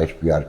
ISPR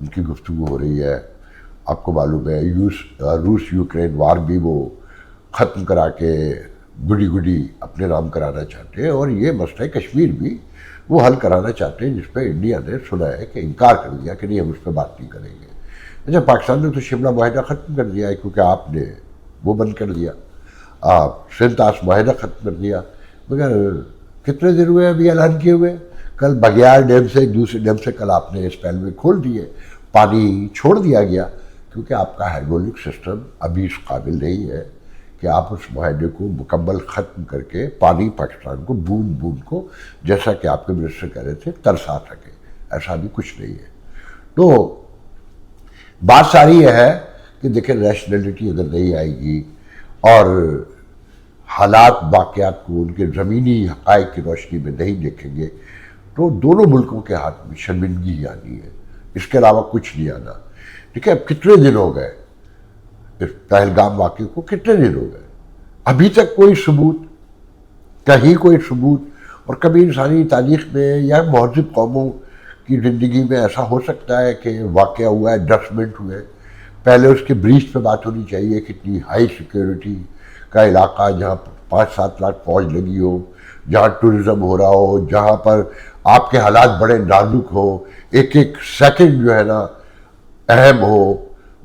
ان کی گفتگو ہو رہی ہے. آپ کو معلوم ہے روس یوکرین وار بھی وہ ختم کرا کے گڈی گڈی اپنے نام کرانا چاہتے ہیں, اور یہ مسئلہ کشمیر بھی وہ حل کرانا چاہتے ہیں, جس پہ انڈیا نے سنا ہے کہ انکار کر دیا کہ نہیں ہم اس پہ بات نہیں کریں گے. اچھا, پاکستان نے تو شملہ معاہدہ ختم کر دیا ہے, کیونکہ آپ نے وہ بند کر دیا, آپ سنتاس معاہدہ ختم کر دیا. مگر کتنے دن ہوئے ابھی اعلان کیے ہوئے؟ کل بگیار ڈیم سے ایک دوسرے ڈیم سے کل آپ نے اس پہل میں کھول دیے, پانی چھوڑ دیا گیا, کیونکہ آپ کا ہائیڈرولک سسٹم ابھی اس قابل نہیں ہے کہ آپ اس معاہدے کو مکمل ختم کر کے پانی پاکستان کو بوند بوند کو, جیسا کہ آپ کے منسٹر کہہ رہے تھے, ترسا سکے. ایسا بھی کچھ نہیں ہے. تو بات ساری یہ ہے کہ دیکھیں, ریشنلٹی اگر نہیں آئے گی اور حالات واقعات کو ان کے زمینی حقائق کی روشنی میں نہیں دیکھیں گے, تو دونوں ملکوں کے ہاتھ میں شرمندگی ہی آنی ہے, اس کے علاوہ کچھ نہیں آنا. ٹھیک ہے, اب کتنے دن ہو گئے اس پہلگام واقعے کو, کتنے دن ہو گئے, ابھی تک کوئی ثبوت, کہیں کوئی ثبوت. اور کبھی انسانی تاریخ میں یا مہذب قوموں کی زندگی میں ایسا ہو سکتا ہے کہ واقعہ ہوا ہے, 10 منٹ ہوئے, پہلے اس کے بریچ پہ بات ہونی چاہیے, کتنی ہائی سیکیورٹی کا علاقہ جہاں 5-7 لاکھ فوج لگی ہو, جہاں ٹورزم ہو رہا ہو, جہاں پر آپ کے حالات بڑے نازک ہو, ایک ایک سیکنڈ جو ہے نا اہم ہو,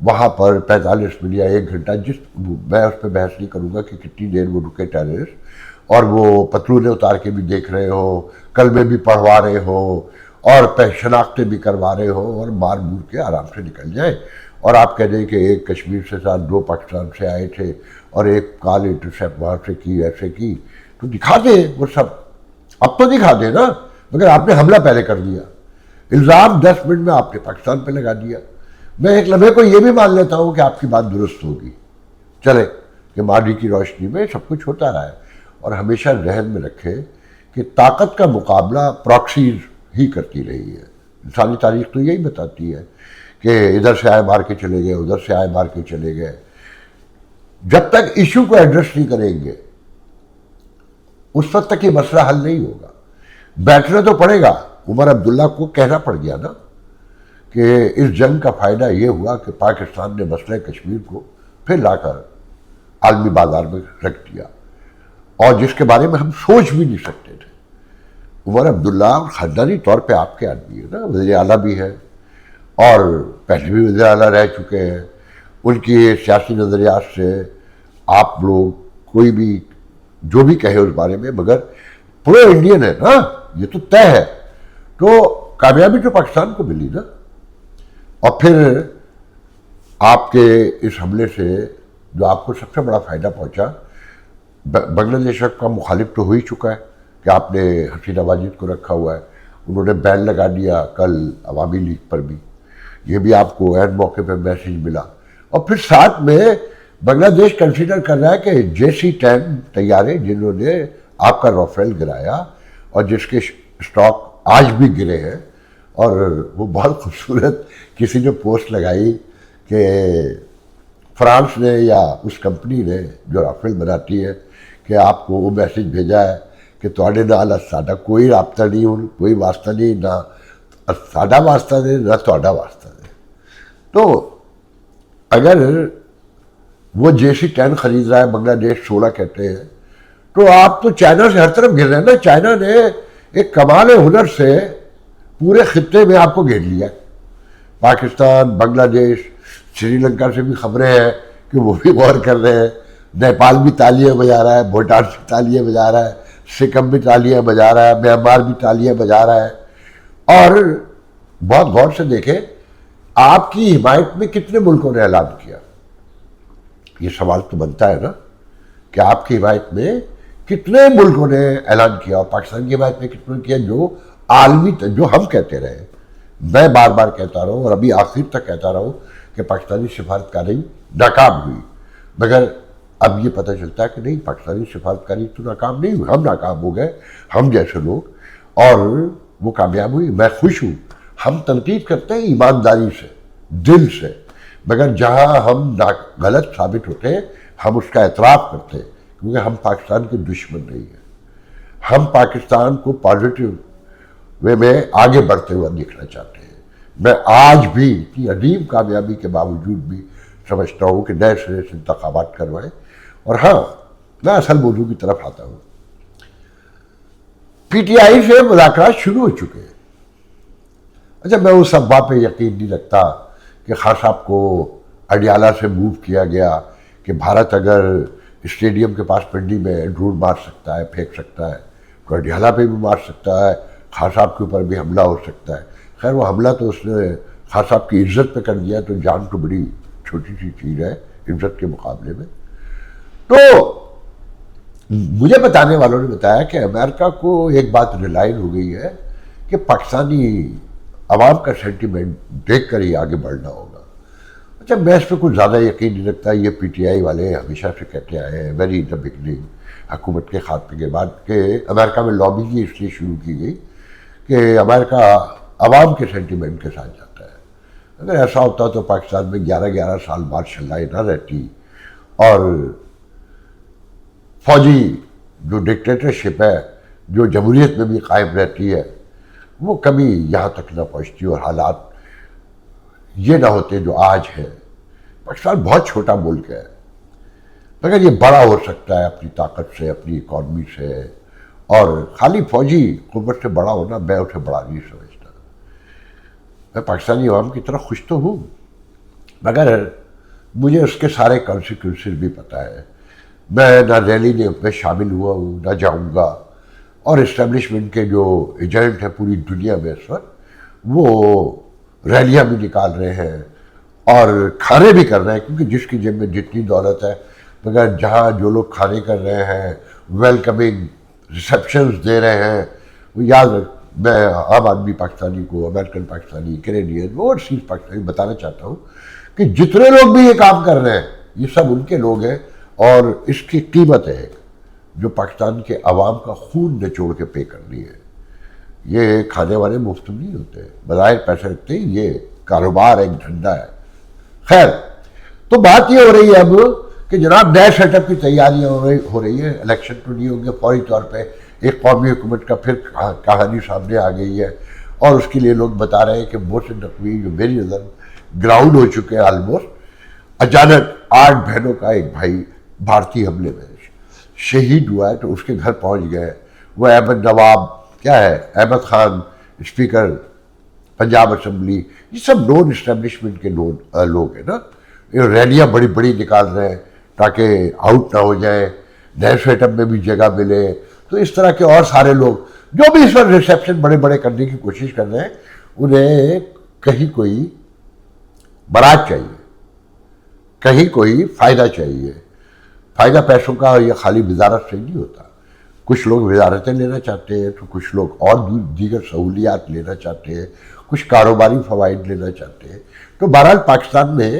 وہاں پر 45 منٹ یا 1 گھنٹہ, میں اس پہ بحث نہیں کروں گا کہ کتنی دیر وہ رکے ٹیررسٹ, اور وہ پتلونیں اتار کے بھی دیکھ رہے ہو, کلمے بھی پڑھوا رہے ہو, اور شناختیں بھی کروا رہے ہو, اور مار مور کے آرام سے نکل جائیں. اور آپ کہہ دیں کہ ایک کشمیر سے ساتھ 2 پاکستان سے آئے تھے اور ایک کال انٹرسیپٹ وہاں سے کی, ایسے کی, تو دکھا دیں وہ سب. اب تو دکھا دیں نا, مگر آپ نے حملہ پہلے کر دیا, الزام 10 منٹ میں آپ نے پاکستان پہ لگا دیا. میں ایک لمحے کو یہ بھی مان لیتا ہوں کہ آپ کی بات درست ہوگی, چلے کہ ماضی کی روشنی میں سب کچھ ہوتا رہا ہے. اور ہمیشہ ذہن میں رکھے کہ طاقت کا مقابلہ پراکسیز ہی کرتی رہی ہے. انسانی تاریخ تو یہی بتاتی ہے کہ ادھر سے آئے مار کے چلے گئے, ادھر سے آئے مار کے چلے گئے. جب تک ایشو کو ایڈریس نہیں کریں گے اس وقت تک یہ مسئلہ حل نہیں ہوگا. بیٹھنا تو پڑے گا. عمر عبداللہ کو کہنا پڑ گیا نا کہ اس جنگ کا فائدہ یہ ہوا کہ پاکستان نے مسئلہ کشمیر کو پھر لا کر عالمی بازار میں رکھ دیا, اور جس کے بارے میں ہم سوچ بھی نہیں سکتے تھے. عمر عبداللہ خاندانی طور پہ آپ کے آدمی ہے نا, وزیر اعلیٰ بھی ہے, اور پہلے بھی وزیر اعلیٰ رہ چکے ہیں. ان کی سیاسی نظریات سے آپ لوگ کوئی بھی جو بھی کہے اس بارے میں, مگر پورے انڈین ہے نا, یہ تو طے ہے. تو کامیابی تو پاکستان کو ملی نا. اور پھر آپ کے اس حملے سے جو آپ کو سب سے بڑا فائدہ پہنچا, بنگلہ دیش کا مخالف تو ہو ہی چکا ہے کہ آپ نے حسینہ واجد کو رکھا ہوا ہے, انہوں نے بین لگا دیا کل عوامی لیگ پر بھی, یہ بھی آپ کو عین موقع پہ میسیج ملا. اور پھر ساتھ میں بنگلہ دیش کنسیڈر کر رہا ہے کہ JC-10 طیارے جنہوں نے آپ کا رافیل گرایا اور جس کے اسٹاک آج بھی گرے ہیں, اور وہ بہت خوبصورت کسی نے پوسٹ لگائی کہ فرانس نے یا اس کمپنی نے جو رافیل بناتی ہے کہ آپ کو وہ میسیج بھیجا ہے کہ تواڈے نال ساڈا کوئی رابطہ نہیں, کوئی واسطہ نہیں, نہ ساڈا واسطہ دے نہ تواڈا واسطہ دے. تو اگر وہ JC-10 خرید رہا ہے بنگلہ دیش, 16 کہتے ہیں, تو آپ تو چائنا سے ہر طرف گر رہے ہیں نا. چائنا نے ایک کمال ہنر سے پورے خطے میں آپ کو گھیر لیا. پاکستان, بنگلہ دیش, سری لنکا سے بھی خبریں ہیں کہ وہ بھی غور کر رہے ہیں, نیپال بھی تالیاں بجا رہا ہے, بھوٹان بھی تالیاں بجا رہا ہے, سکم بھی تالیاں بجا رہا ہے, میانمار بھی تالیاں بجا رہا ہے. اور بہت غور سے دیکھیں آپ کی حمایت میں کتنے ملکوں نے اعلان کیا. یہ سوال تو بنتا ہے نا کہ آپ کی حمایت میں کتنے ملکوں نے اعلان کیا, اور پاکستان کی حمایت میں کتنے نے کیا, جو عالمی جو ہم کہتے رہے. میں بار بار کہتا رہا ہوں اور ابھی آخر تک کہتا رہا ہوں کہ پاکستانی سفارتکاری ناکام ہوئی, مگر اب یہ پتہ چلتا ہے کہ نہیں, پاکستانی سفارتکاری تو ناکام نہیں ہوئی, ہم ناکام ہو گئے, ہم جیسے لوگ, اور وہ کامیاب ہوئی. میں خوش ہوں. ہم تنقید کرتے ہیں ایمانداری سے, دل سے, مگر جہاں ہم غلط ثابت ہوتے ہیں ہم اس کا اعتراف کرتے ہیں, کیونکہ ہم پاکستان کے دشمن نہیں ہیں. ہم پاکستان کو پازیٹیو وے میں آگے بڑھتے ہوئے دیکھنا چاہتے ہیں. میں آج بھی اتنی عظیم کامیابی کے باوجود بھی سمجھتا ہوں کہ نئے سرے سے انتخابات کروائیں. اور ہاں، میں اصل موضوع کی طرف آتا ہوں. پی ٹی آئی سے مذاکرات شروع ہو چکے ہیں. اچھا، میں اس افواہ پہ یقین نہیں رکھتا کہ خان صاحب کو اڈیالہ سے موو کیا گیا کہ بھارت اگر اسٹیڈیم کے پاس پنڈی میں ڈرون مار سکتا ہے، پھینک سکتا ہے، تو اڈیالہ پہ بھی مار سکتا ہے، خان صاحب کے اوپر بھی حملہ ہو سکتا ہے. خیر، وہ حملہ تو اس نے خان صاحب کی عزت پہ کر دیا، تو جان تو بڑی چھوٹی سی چیز ہے عزت کے مقابلے میں. تو مجھے بتانے والوں نے بتایا کہ امریکہ کو ایک بات ریلائز ہو گئی ہے کہ پاکستانی عوام کا سینٹیمنٹ دیکھ کر ہی آگے بڑھنا ہوگا. اچھا، میں اس پہ کچھ زیادہ یقین نہیں رکھتا. یہ پی ٹی آئی والے ہمیشہ سے کہتے آئے ہیں ویری ان دا بگننگ، حکومت کے خاتمے کے بعد، کہ امریکہ میں لابنگ ہی اس لیے شروع کی گئی کہ امریکہ عوام کے سینٹیمنٹ کے ساتھ جاتا ہے. اگر ایسا ہوتا تو پاکستان میں 11 سال مارشل لاء نہ رہتی اور فوجی جو ڈکٹیٹرشپ ہے جو جمہوریت میں بھی قائم رہتی ہے وہ کبھی یہاں تک نہ پہنچتی اور حالات یہ نہ ہوتے جو آج ہے. پاکستان بہت چھوٹا ملک ہے، مگر یہ بڑا ہو سکتا ہے اپنی طاقت سے، اپنی اکانومی سے. اور خالی فوجی قوت سے بڑا ہونا میں اسے بڑا نہیں سمجھتا. میں پاکستانی عوام کی طرح خوش تو ہوں، مگر مجھے اس کے سارے کانسیکوینسز بھی پتہ ہے. میں نہ ریلی میں شامل ہوا ہوں، نہ جاؤں گا. اور اسٹیبلشمنٹ کے جو ایجنٹ ہیں پوری دنیا میں اس وقت، وہ ریلیاں بھی نکال رہے ہیں اور کھانے بھی کر رہے ہیں، کیونکہ جس کی جیب میں جتنی دولت ہے، مگر جہاں جو لوگ کھانے کر رہے ہیں، ویلکمنگ ریسیپشنز دے رہے ہیں. وہ یاد میں عام آدمی پاکستانی کو، American Pakistani, Canadian, overseas Pakistani بتانا چاہتا ہوں کہ جتنے لوگ بھی یہ کام کر رہے ہیں یہ سب ان کے لوگ ہیں. اور اس کی قیمت ہے جو پاکستان کے عوام کا خون نچوڑ کے پے کرنی ہے. یہ کھانے والے مفت نہیں ہوتے، بظاہر پیسے رکھتے ہیں، یہ کاروبار ایک دھندا ہے. خیر، تو بات یہ ہو رہی ہے اب کہ جناب نئے سیٹ اپ کی تیاریاں ہو رہی ہیں. الیکشن تو نہیں ہوں گے، فوری طور پہ ایک قومی حکومت کا پھر کہانی سامنے آ گئی ہے. اور اس کے لیے لوگ بتا رہے ہیں کہ محسن نقوی جو میری نظر گراؤنڈ ہو چکے ہیں آلموسٹ، اچانک 8 بہنوں کا ایک بھائی بھارتی حملے میں شہید ہوا ہے تو اس کے گھر پہنچ گئے. وہ احمد نواب کیا ہے، احمد خان اسپیکر پنجاب اسمبلی، یہ سب نون اسٹیبلشمنٹ کے لوگ ہیں نا. یہ ریلیاں بڑی بڑی نکال رہے ہیں تاکہ آؤٹ نہ ہو جائیں، نئے سیٹ اپ میں بھی جگہ ملے. تو اس طرح کے اور سارے لوگ جو بھی اس وقت ریسیپشن بڑے بڑے کرنے کی کوشش کر رہے ہیں، انہیں کہیں کوئی برات چاہیے، کہیں کوئی فائدہ چاہیے. فائدہ پیسوں کا یہ خالی وزارت سے نہیں ہوتا. کچھ لوگ وزارتیں لینا چاہتے ہیں تو کچھ لوگ اور دیگر سہولیات لینا چاہتے ہیں، کچھ کاروباری فوائد لینا چاہتے ہیں. تو بہرحال پاکستان میں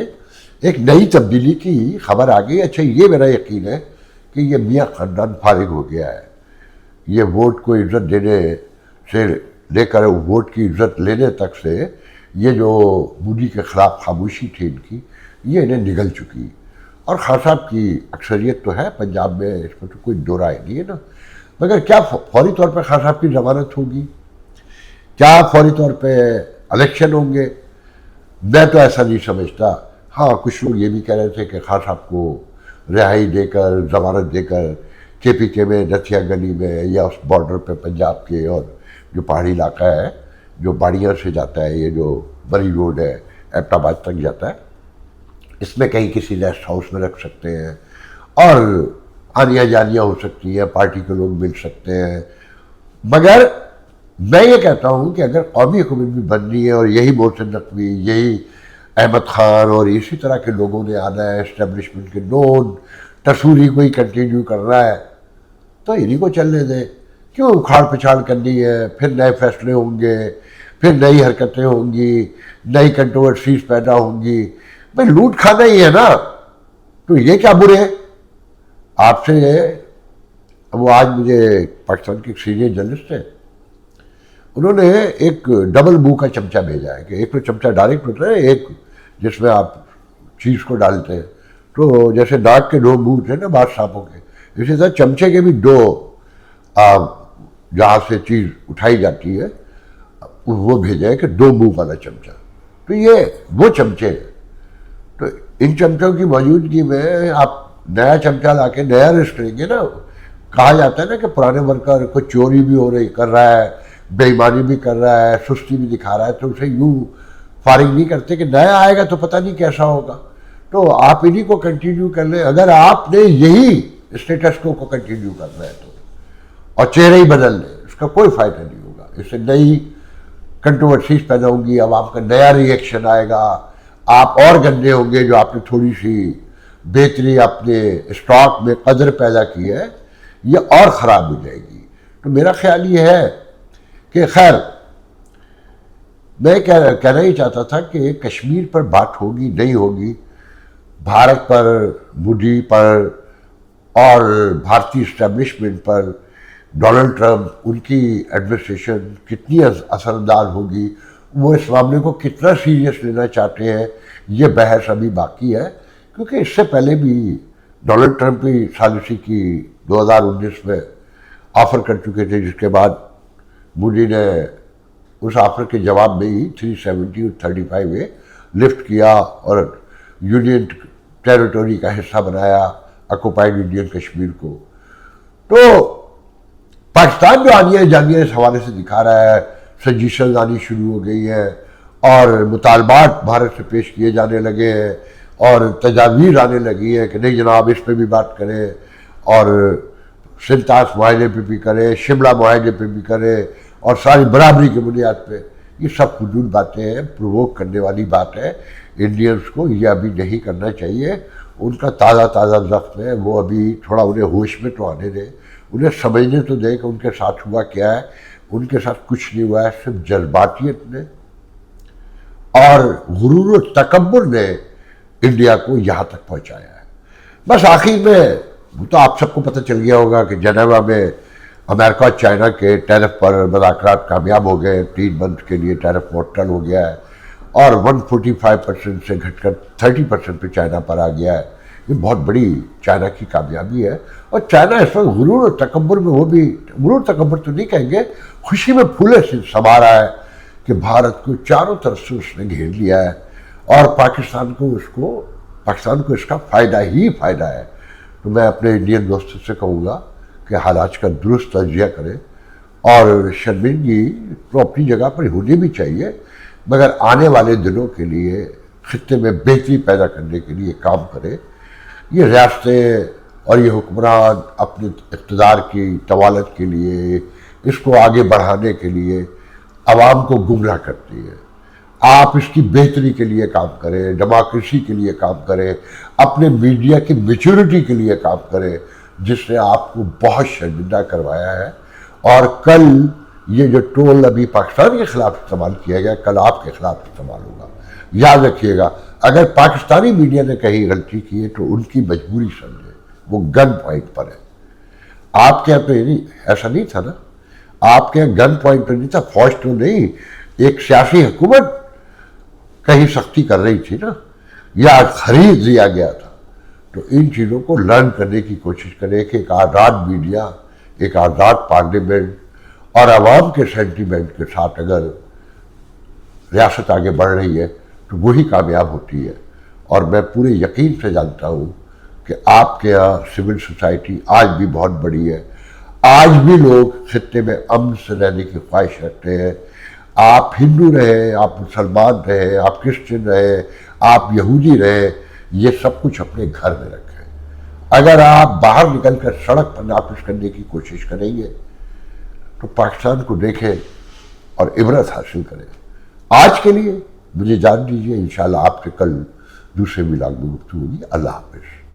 ایک نئی تبدیلی کی خبر آ گئی. اچھا، یہ میرا یقین ہے کہ یہ میاں خاندان فارغ ہو گیا ہے. یہ ووٹ کو عزت دینے سے لے کر ووٹ کی عزت لینے تک سے یہ جو مودی کے خلاف خاموشی تھی ان کی، یہ انہیں نگل چکی. اور خان صاحب کی اکثریت تو ہے پنجاب میں، اس میں تو کوئی دو رائے نہیں ہے نا. مگر کیا فوری طور پہ خان صاحب کی ضمانت ہوگی؟ کیا فوری طور پہ الیکشن ہوں گے؟ میں تو ایسا نہیں سمجھتا. ہاں، کچھ لوگ یہ بھی کہہ رہے تھے کہ خان صاحب کو رہائی دے کر، ضمانت دے کر کے پی کے میں، نتھیا گلی میں، یا اس بارڈر پہ پنجاب کے اور جو پہاڑی علاقہ ہے جو باڑیاں سے جاتا ہے، یہ جو بری روڈ ہے ایبٹ آباد تک جاتا ہے، اس میں کہیں کسی ریسٹ ہاؤس میں رکھ سکتے ہیں اور آنیاں جانیاں ہو سکتی ہیں، پارٹی کے لوگ مل سکتے ہیں. مگر میں یہ کہتا ہوں کہ اگر قومی حکومت بھی بننی ہے اور یہی محسن نقوی، یہی احمد خان اور اسی طرح کے لوگوں نے آنا ہے، اسٹیبلشمنٹ کے نون تصوری کو ہی کنٹینیو کرنا ہے، تو انہیں کو چلنے دیں. کیوں اکھاڑ پچھاڑ کرنی ہے؟ پھر نئے فیصلے ہوں گے، پھر نئی حرکتیں ہوں گی، نئی کنٹروورسیز پیدا ہوں گی. بھائی لوٹ کھانا ہی ہے نا، تو یہ کیا برے ہیں؟ آپ سے وہ آج مجھے پاکستان کے ایک سینئر جرنلسٹ ہے، انہوں نے ایک ڈبل منہ کا چمچہ بھیجا ہے کہ ایک تو چمچہ ڈائریکٹ ہوتا ہے، ایک جس میں آپ چیز کو ڈالتے ہیں. تو جیسے ناک کے 2 منہ تھے نا بعض سانپوں کے، اسی طرح چمچے کے بھی 2 جہاں سے چیز اٹھائی جاتی ہے وہ بھیجا ہے کہ 2 منہ والا چمچہ. تو یہ وہ چمچے ہیں. تو ان چمچوں کی موجودگی میں آپ نیا چمچہ لا کے نیا ریسٹ کریں گے نا. کہا جاتا ہے نا کہ پرانے ورکر کو چوری بھی ہو رہی کر رہا ہے, بے ایمانی بھی کر رہا ہے, سستی بھی دکھا رہا ہے, تو اسے یوں فارغ نہیں کرتے کہ نیا آئے گا تو پتہ نہیں کیسا ہوگا. تو آپ انہی کو کنٹینیو کر لیں اگر آپ نے یہی اسٹیٹس کو کنٹینیو کرنا ہے تو, اور چہرے ہی بدل لیں, اس کا کوئی فائدہ نہیں ہوگا. اس سے نئی کنٹروورسیز پیدا ہوں گی, اب آپ کا نیا ری ایکشن آئے گا, آپ اور گندے ہوں گے جو آپ نے تھوڑی سی بہتری اپنے اسٹاک میں قدر پیدا کی ہے یہ اور خراب ہو جائے گی. تو میرا خیال یہ ہے کہ خیر میں کہنا ہی چاہتا تھا کہ کشمیر پر بات ہوگی نہیں ہوگی, بھارت پر, مودی پر اور بھارتی اسٹیبلشمنٹ پر ڈونلڈ ٹرمپ, ان کی ایڈمنسٹریشن کتنی اثر انداز ہوگی, وہ اس معاملے کو کتنا سیریس لینا چاہتے ہیں, یہ بحث ابھی باقی ہے. کیونکہ اس سے پہلے بھی ڈونلڈ ٹرمپ کی ثالثی کی 2019 میں آفر کر چکے تھے, جس کے بعد مودی نے اس آفر کے جواب میں ہی 370 اور 35A لفٹ کیا اور یونین ٹیریٹوری کا حصہ بنایا آکوپائڈ انڈین کشمیر کو. تو پاکستان جو آنیہ جانیہ اس حوالے سے دکھا رہا ہے, سجیشنز آنی شروع ہو گئی ہیں اور مطالبات بھارت سے پیش کیے جانے لگے ہیں اور تجاویز آنے لگی ہیں کہ نہیں جناب اس پہ بھی بات کریں اور سنتاس معاہدے پہ بھی کریں, شملہ معاہدے پہ بھی کریں اور ساری برابری کی بنیاد پہ. یہ سب فضول باتیں ہیں, پرووک کرنے والی بات ہے. انڈینز کو یہ ابھی نہیں کرنا چاہیے, ان کا تازہ زخم ہے, وہ ابھی تھوڑا انہیں ہوش میں تو آنے دیں, انہیں سمجھنے تو دیں کہ ان کے ساتھ ہوا کیا ہے. ان کے ساتھ کچھ نہیں ہوا ہے, صرف جذباتیت نے اور غرور و تکبر نے انڈیا کو یہاں تک پہنچایا ہے. بس آخر میں وہ تو آپ سب کو پتہ چل گیا ہوگا کہ جنیوا میں امریکہ اور چائنا کے ٹیرف پر مذاکرات کامیاب ہو گئے, 3 منتھ کے لیے ٹیرف معطل ہو گیا ہے اور 145% سے گھٹ کر 30% پہ چائنا پر آ گیا ہے. یہ بہت بڑی چائنا کی کامیابی ہے. اور چائنا اس وقت غرور اور تکبر میں, وہ بھی غرور تکبر تو نہیں کہیں گے, خوشی میں پھولے سے سما رہا ہے کہ بھارت کو چاروں طرف سے اس نے گھیر لیا ہے اور پاکستان کو اس کا فائدہ ہی فائدہ ہے. تو میں اپنے انڈین دوستوں سے کہوں گا کہ حالات کا درست تجزیہ کریں اور شرمندگی تو اپنی جگہ پر ہونی بھی چاہیے, مگر آنے والے دنوں کے لیے خطے میں بہتری پیدا کرنے کے لیے کام کریں. یہ ریاستیں اور یہ حکمران اپنے اقتدار کی طوالت کے لیے, اس کو آگے بڑھانے کے لیے عوام کو گمراہ کرتی ہے. آپ اس کی بہتری کے لیے کام کریں, ڈیموکریسی کے لیے کام کریں, اپنے میڈیا کی میچورٹی کے لیے کام کریں, جس نے آپ کو بہت شرمندہ کروایا ہے. اور کل یہ جو ٹول ابھی پاکستان کے خلاف استعمال کیا گیا, کل آپ کے خلاف استعمال ہوگا. یاد رکھیے گا, اگر پاکستانی میڈیا نے کہیں غلطی کی ہے تو ان کی مجبوری سمجھے, وہ گن پوائنٹ پر ہے. آپ کے یہاں تو ایسا نہیں تھا نا, آپ کے یہاں گن پوائنٹ پر نہیں تھا, فوج تو نہیں, ایک سیاسی حکومت کہیں سختی کر رہی تھی نا, یا خرید لیا گیا تھا. تو ان چیزوں کو لرن کرنے کی کوشش کریں کہ ایک آزاد میڈیا, ایک آزاد پارلیمنٹ اور عوام کے سینٹیمنٹ کے ساتھ اگر ریاست آگے بڑھ رہی ہے تو وہی کامیاب ہوتی ہے. اور میں پورے یقین سے جانتا ہوں کہ آپ کے یہاں سول سوسائٹی آج بھی بہت بڑی ہے, آج بھی لوگ خطے میں امن سے رہنے کی خواہش رکھتے ہیں. آپ ہندو رہے, آپ مسلمان رہے, آپ کرسچن رہے, آپ یہودی رہے, یہ سب کچھ اپنے گھر میں رکھیں. اگر آپ باہر نکل کر سڑک پر نافذ کرنے کی کوشش کریں گے تو پاکستان کو دیکھیں اور عبرت حاصل کریں. آج کے لیے مجھے جان دیجیے, انشاءاللہ آپ سے کل دوسرے ملاق میں گفتگو ہوگی. اللہ حافظ.